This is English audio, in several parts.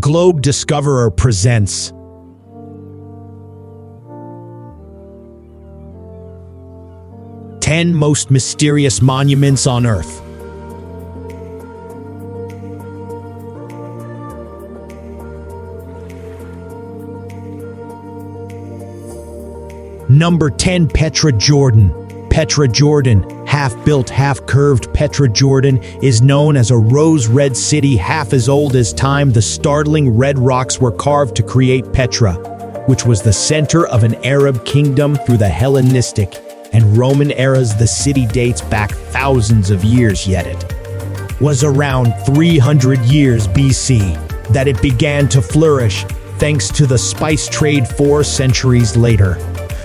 Globe Discoverer presents "10 Most Mysterious Monuments on Earth." Number 10. Petra Jordan. Petra Jordan, half-built, half-curved Petra Jordan, is known as a rose-red city half as old as time. The startling red rocks were carved to create Petra, which was the center of an Arab kingdom through the Hellenistic and Roman eras. The city dates back thousands of years, yet it was around 300 years BC that it began to flourish, thanks to the spice trade. 4 centuries later,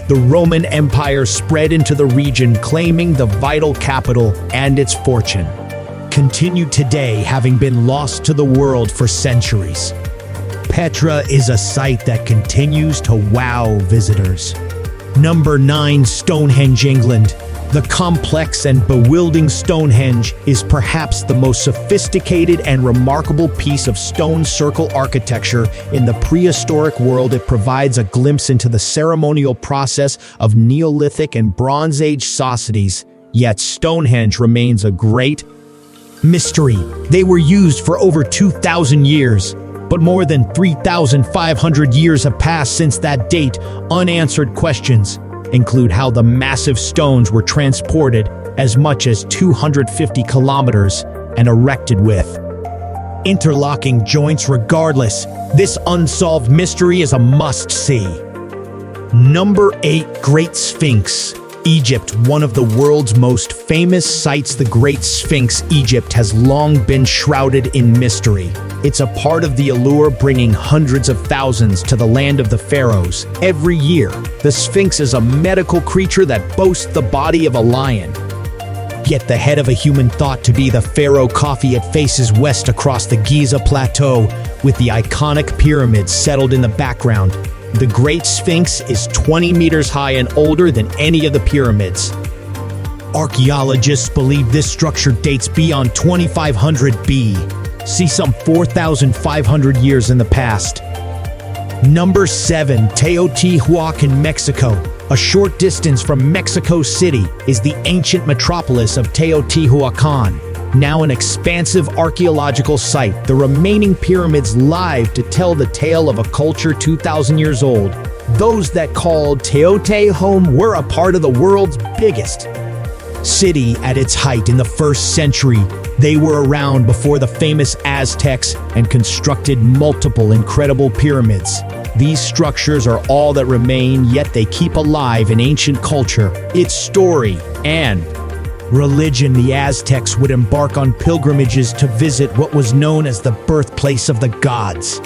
the Roman Empire spread into the region, claiming the vital capital, and its fortune continued today, having been lost to the world for centuries. Petra is a site that continues to wow visitors. Number 9. Stonehenge, England. The complex and bewildering Stonehenge is perhaps the most sophisticated and remarkable piece of stone circle architecture in the prehistoric world. It provides a glimpse into the ceremonial process of Neolithic and Bronze Age societies, yet Stonehenge remains a great mystery. They were used for over 2,000 years, but more than 3,500 years have passed since that date. Unanswered questions include how the massive stones were transported as much as 250 kilometers and erected with interlocking joints. Regardless, this unsolved mystery is a must-see. Number 8. Great Sphinx. Egypt, one of the world's most famous sites. The Great Sphinx, Egypt, has long been shrouded in mystery. It's a part of the allure, bringing hundreds of thousands to the land of the pharaohs. Every year, the Sphinx is a medical creature that boasts the body of a lion, yet the head of a human, thought to be the pharaoh Khufu. It faces west across the Giza plateau, with the iconic pyramids settled in the background. The Great Sphinx is 20 meters high and older than any of the pyramids. Archaeologists believe this structure dates beyond 2500 BC, some 4,500 years in the past. Number 7. Teotihuacan, Mexico. A short distance from Mexico City is the ancient metropolis of Teotihuacan, now an expansive archaeological site. The remaining pyramids live to tell the tale of a culture 2,000 years old. Those that called Teotihuacan home were a part of the world's biggest city at its height in the 1st century. They were around before the famous Aztecs and constructed multiple incredible pyramids. These structures are all that remain, yet they keep alive in ancient culture, its story, and religion. The Aztecs would embark on pilgrimages to visit what was known as the birthplace of the gods.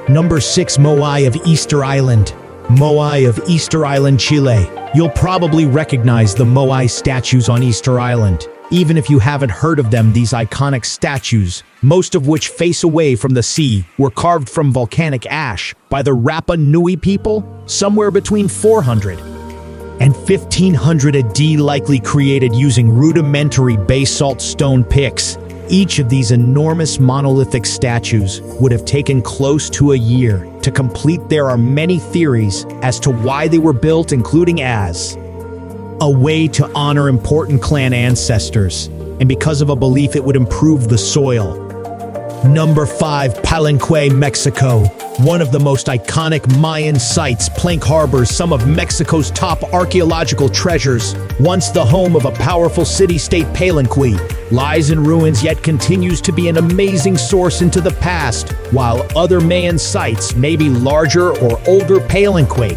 Number 6. Moai of Easter Island. Moai of Easter Island, Chile. You'll probably recognize the Moai statues on Easter Island. Even if you haven't heard of them, these iconic statues, most of which face away from the sea, were carved from volcanic ash by the Rapa Nui people somewhere between 400 and 1500 AD, likely created using rudimentary basalt stone picks. Each of these enormous monolithic statues would have taken close to a year to complete. There are many theories as to why they were built, including as a way to honor important clan ancestors, and because of a belief it would improve the soil. Number 5. Palenque, Mexico. One of the most iconic Mayan sites, Palenque harbors some of Mexico's top archaeological treasures. Once the home of a powerful city-state, Palenque lies in ruins, yet continues to be an amazing source into the past. While other Mayan sites may be larger or older, Palenque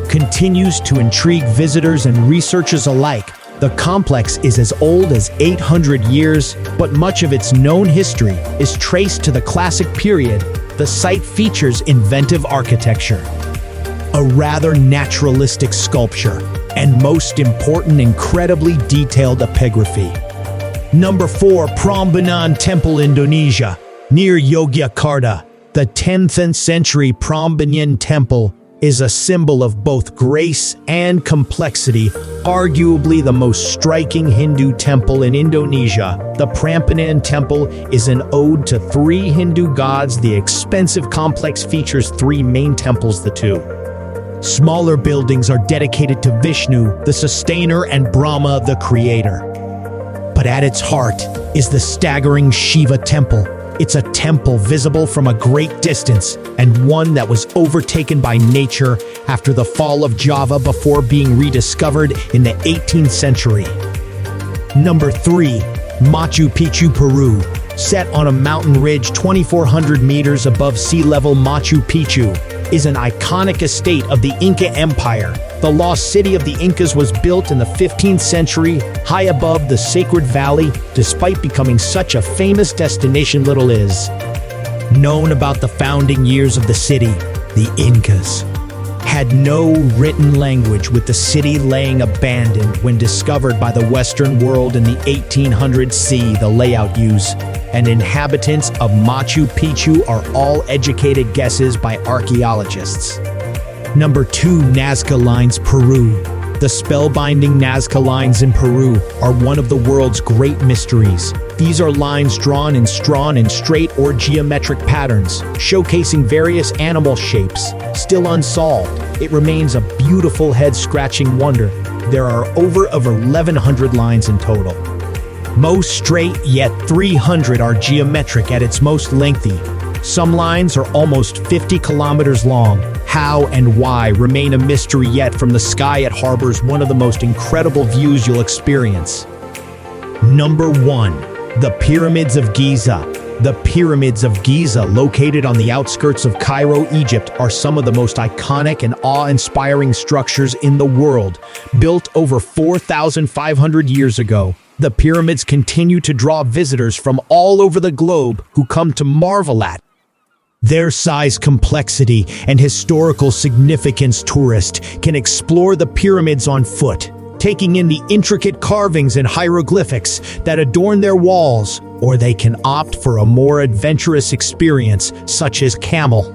continues to intrigue visitors and researchers alike. The complex is as old as 800 years, but much of its known history is traced to the classic period. The site features inventive architecture, a rather naturalistic sculpture, and most important, incredibly detailed epigraphy. Number 4. Prapanan Temple, Indonesia. Near Yogyakarta, the 10th century Prapanan Temple is a symbol of both grace and complexity, arguably the most striking Hindu temple in Indonesia. The Prapanan temple is an ode to three Hindu gods. The expensive complex features three main temples, the two smaller buildings are dedicated to Vishnu, the sustainer, and Brahma, the creator. But at its heart is the staggering Shiva temple. It's a temple visible from a great distance, and one that was overtaken by nature after the fall of Java before being rediscovered in the 18th century. Number 3. Machu Picchu, Peru. Set on a mountain ridge 2,400 meters above sea level, Machu Picchu is an iconic estate of the Inca Empire. The lost city of the Incas was built in the 15th century, high above the sacred valley. Despite becoming such a famous destination, little is known about the founding years of the city. The Incas had no written language, with the city laying abandoned when discovered by the Western world in the 1800s. See the layout use. And inhabitants of Machu Picchu are all educated guesses by archaeologists. Number 2. Nazca Lines, Peru. The spellbinding Nazca lines in Peru are one of the world's great mysteries. These are lines drawn in straight or geometric patterns, showcasing various animal shapes. Still unsolved, it remains a beautiful head-scratching wonder. There are over 1,100 lines in total. Most straight, yet 300 are geometric at its most lengthy. Some lines are almost 50 kilometers long. How and why remain a mystery, yet from the sky it harbors one of the most incredible views you'll experience. Number 1. The Pyramids of Giza. The Pyramids of Giza, located on the outskirts of Cairo, Egypt, are some of the most iconic and awe-inspiring structures in the world. Built over 4,500 years ago, the pyramids continue to draw visitors from all over the globe who come to marvel at their size, complexity, and historical significance. Tourists can explore the pyramids on foot, taking in the intricate carvings and hieroglyphics that adorn their walls, or they can opt for a more adventurous experience, such as camel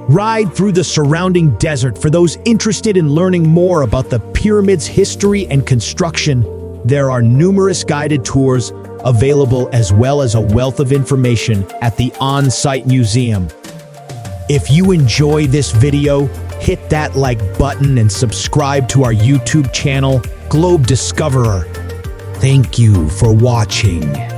ride through the surrounding desert. For those interested in learning more about the pyramids' history and construction, there are numerous guided tours available, as well as a wealth of information at the on-site museum. If you enjoy this video, hit that like button and subscribe to our YouTube channel, Globe Discoverer. Thank you for watching.